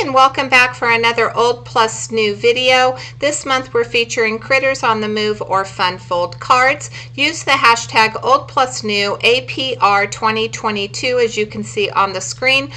and welcome back for another old plus new video. This month we're featuring Critters on the Move or Fun Fold cards. Use the hashtag old plus new APR 2022 as you can see on the screen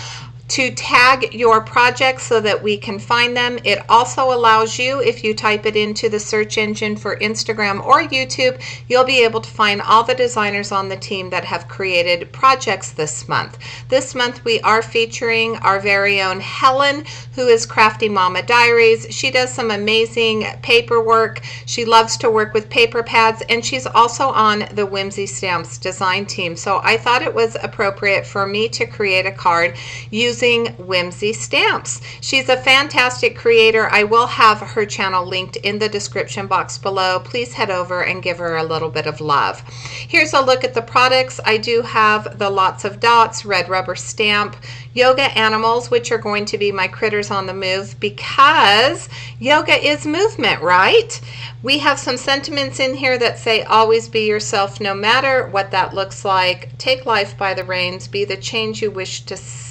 to tag your projects so that we can find them. It also allows you, if you type it into the search engine for Instagram or YouTube, you'll be able to find all the designers on the team that have created projects this month. This month we are featuring our very own Helen, who is Crafty Mama Diaries. She does some amazing paperwork. She loves to work with paper pads, and she's also on the Whimsy Stamps design team. So I thought it was appropriate for me to create a card using Whimsy Stamps. She's a fantastic creator. I will have her channel linked in the description box below. Please head over and give her a little bit of love. Here's a look at the products. I do have the Lots of Dots, red rubber stamp, yoga animals, which are going to be my Critters on the Move because yoga is movement, right? We have some sentiments in here that say always be yourself no matter what that looks like. Take life by the reins, be the change you wish to see.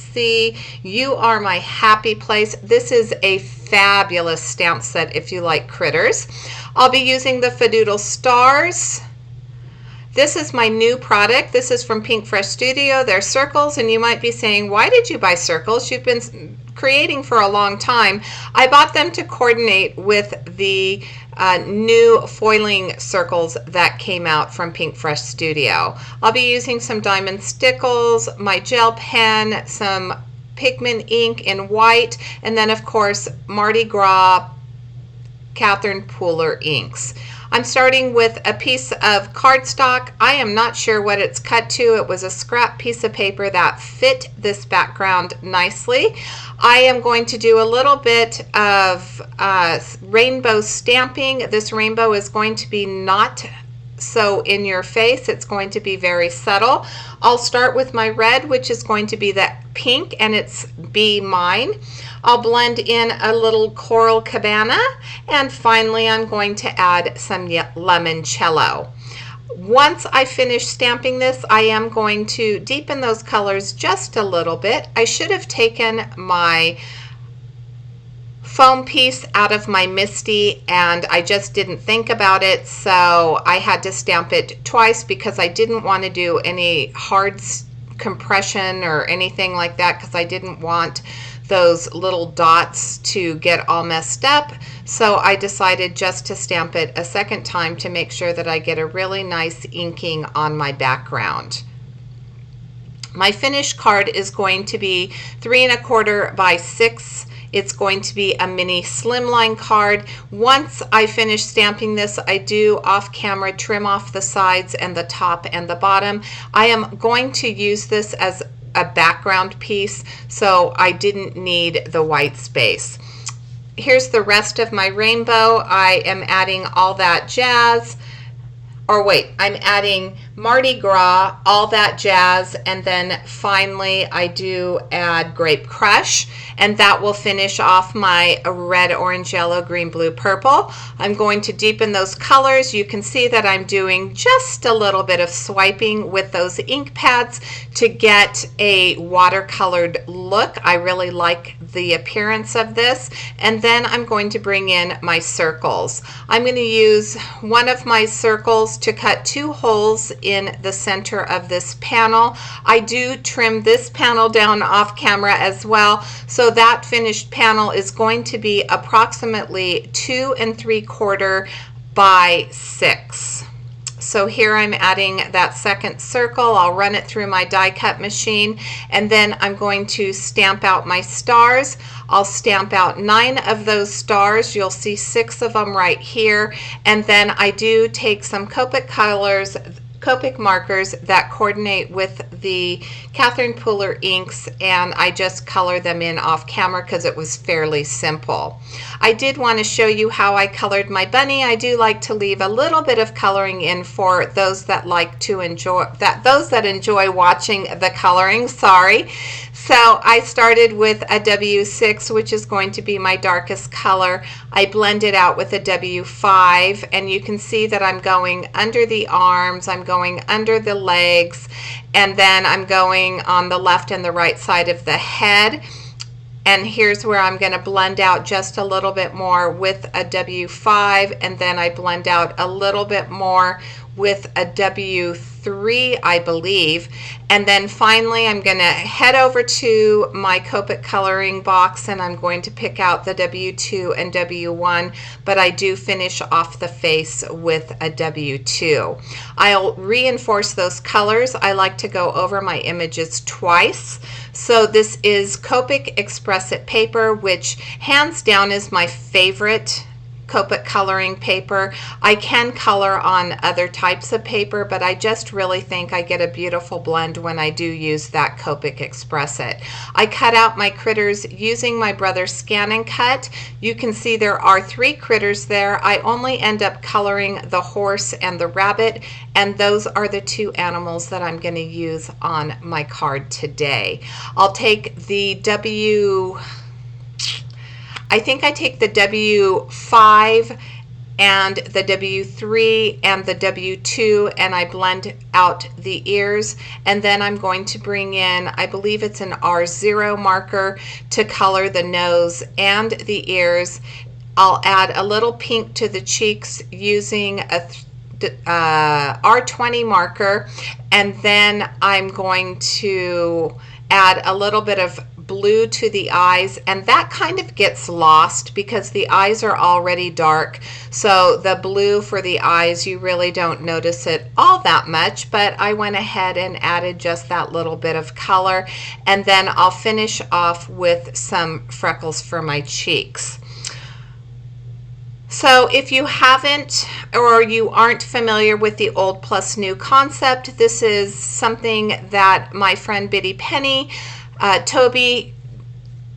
You are my happy place. This is a fabulous stamp set if you like critters. I'll be using the FaDoodle Stars. This is my new product. This is from Pink Fresh Studio. They're circles, and you might be saying, why did you buy circles? You've been creating for a long time. I bought them to coordinate with the new foiling circles that came out from Pink Fresh Studio. I'll be using some diamond stickles, my gel pen, some pigment ink in white, and then of course Mardi Gras Catherine Pooler inks. I'm starting with a piece of cardstock. I am not sure what it's cut to. It was a scrap piece of paper that fit this background nicely. I am going to do a little bit of rainbow stamping. This rainbow is going to be not so in your face. It's going to be very subtle. I'll start with my red, which is going to be that pink, and it's Be Mine. I'll blend in a little coral cabana, and finally I'm going to add some limoncello. Once I finish stamping this, I am going to deepen those colors just a little bit. I should have taken my foam piece out of my Misti, and I just didn't think about it, so I had to stamp it twice because I didn't want to do any hard compression or anything like that because I didn't want those little dots to get all messed up. So I decided just to stamp it a second time to make sure that I get a really nice inking on my background. My finished card is going to be 3 1/4 by 6. It's going to be a mini slimline card. Once I finish stamping this, I do off camera trim off the sides and the top and the bottom. I am going to use this as a background piece, so I didn't need the white space. Here's the rest of my rainbow. I am adding all that jazz, or wait, I'm adding Mardi Gras, all that jazz, and then finally I do add Grape Crush, and that will finish off my red, orange, yellow, green, blue, purple. I'm going to deepen those colors. You can see that I'm doing just a little bit of swiping with those ink pads to get a watercolored look. I really like the appearance of this. And then I'm going to bring in my circles. I'm going to use one of my circles to cut 2 holes in the center of this panel. I do trim this panel down off camera as well, so that finished panel is going to be approximately 2 3/4 by 6. So here I'm adding that second circle. I'll run it through my die cut machine, and then I'm going to stamp out my stars. I'll stamp out 9 of those stars. You'll see 6 of them right here, and then I do take some Copic markers that coordinate with the Catherine Pooler inks, and I just color them in off camera because it was fairly simple. I did want to show you how I colored my bunny. I do like to leave a little bit of coloring in for those that like to enjoy watching the coloring. Sorry. So I started with a W6, which is going to be my darkest color. I blended out with a W5, and you can see that I'm going under the arms, I'm going under the legs, and then I'm going on the left and the right side of the head. and here's where I'm going to blend out just a little bit more with a W5, and then I blend out a little bit more with a W3, I believe. And then finally I'm going to head over to my Copic coloring box, and I'm going to pick out the W2 and W1, but I do finish off the face with a W2. I'll reinforce those colors. I like to go over my images twice. So this is Copic Express It paper, which hands down is my favorite Copic coloring paper. I can color on other types of paper, but I just really think I get a beautiful blend when I do use that Copic Express It. I cut out my critters using my brother's Scan and Cut. You can see there are 3 critters there. I only end up coloring the horse and the rabbit, and those are the 2 animals that I'm going to use on my card today. I'll take the I think I take the W5 and the W3 and the W2, and I blend out the ears, and then I'm going to bring in, I believe it's an R0 marker to color the nose and the ears. I'll add a little pink to the cheeks using a R20 marker, and then I'm going to add a little bit of blue to the eyes, and that kind of gets lost because the eyes are already dark. So the blue for the eyes, you really don't notice it all that much, but I went ahead and added just that little bit of color, and then I'll finish off with some freckles for my cheeks. So if you haven't or you aren't familiar with the old plus new concept, this is something that my friend Biddy Penny Toby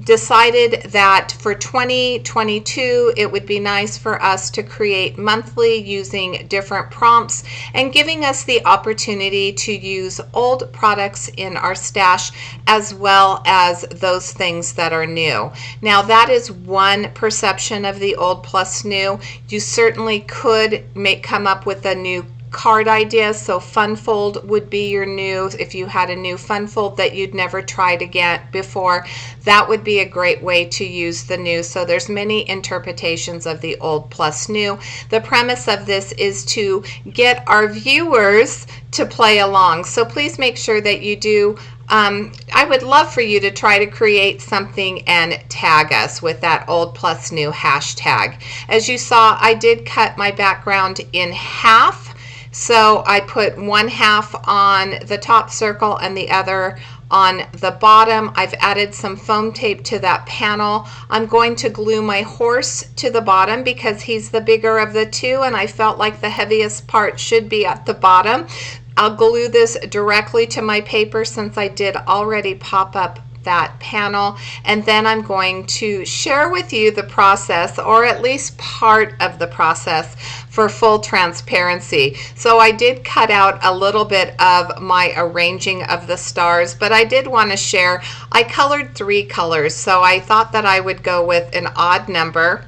decided that for 2022 it would be nice for us to create monthly using different prompts and giving us the opportunity to use old products in our stash as well as those things that are new. Now that is one perception of the old plus new. You certainly could come up with a new card idea. So fun fold would be your new, if you had a new fun fold that you'd never tried again before, that would be a great way to use the new. So there's many interpretations of the old plus new. The premise of this is to get our viewers to play along. So please make sure that you do. I would love for you to try to create something and tag us with that old plus new hashtag. As you saw, I did cut my background in half. So I put 1/2 on the top circle and the other on the bottom. I've added some foam tape to that panel. I'm going to glue my horse to the bottom because he's the bigger of the 2, and I felt like the heaviest part should be at the bottom. I'll glue this directly to my paper since I did already pop up that panel, and then I'm going to share with you the process, or at least part of the process, for full transparency. So I did cut out a little bit of my arranging of the stars, but I did want to share. I colored 3 colors, so I thought that I would go with an odd number,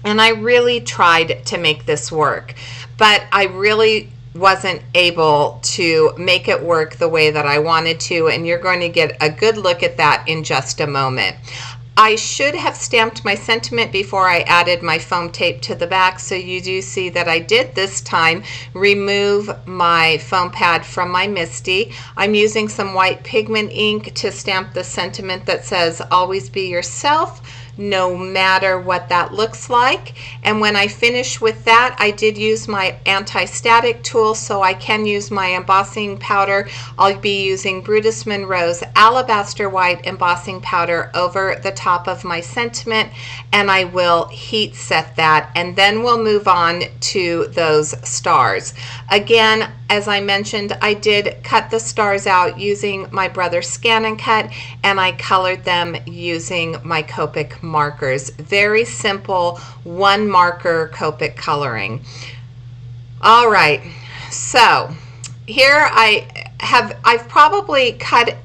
and I really tried to make this work, but I really wasn't able to make it work the way that I wanted to, and you're going to get a good look at that in just a moment. I should have stamped my sentiment before I added my foam tape to the back, so you do see that I did this time remove my foam pad from my Misti. I'm using some white pigment ink to stamp the sentiment that says always be yourself, no matter what that looks like. And when I finish with that, I did use my anti-static tool, so I can use my embossing powder. I'll be using Brutus Monroe's Alabaster White embossing powder over the top of my sentiment, and I will heat set that, and then we'll move on to those stars. Again, as I mentioned, I did cut the stars out using my brother's Scan and Cut, and I colored them using my Copic markers. Very simple 1 marker Copic coloring. All right, so here I I've probably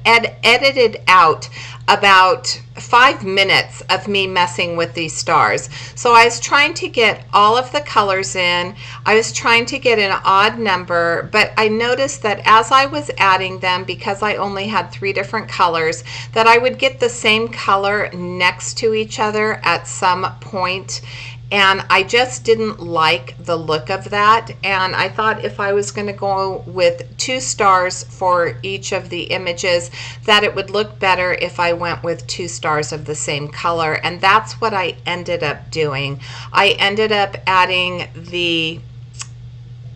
edited out about 5 minutes of me messing with these stars. So I was trying to get all of the colors in. I was trying to get an odd number, but I noticed that as I was adding them, because I only had 3 different colors, that I would get the same color next to each other at some point. And I just didn't like the look of that, and I thought if I was going to go with 2 stars for each of the images, that it would look better if I went with 2 stars of the same color, and that's what I ended up doing. I ended up adding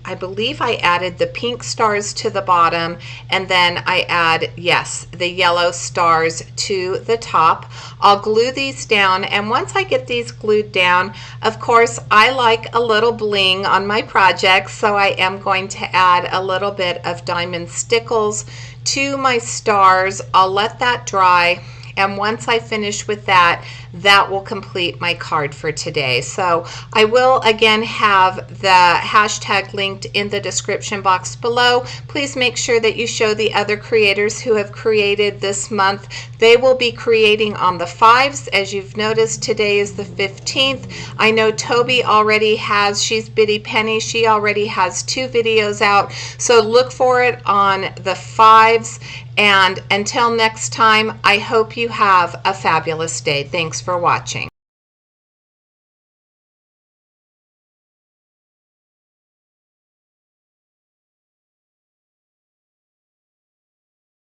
I believe I added the pink stars to the bottom, and then I add, yes, the yellow stars to the top. I'll glue these down, and once I get these glued down, of course, I like a little bling on my projects, so I am going to add a little bit of diamond stickles to my stars. I'll let that dry, and once I finish with that, that will complete my card for today. So I will again have the hashtag linked in the description box below. Please make sure that you show the other creators who have created this month. They will be creating on the 5s. As you've noticed, today is the 15th. I know Toby already has, she's Bitty Penny, she already has 2 videos out. So look for it on the 5s. And until next time, I hope you have a fabulous day. Thanks for watching.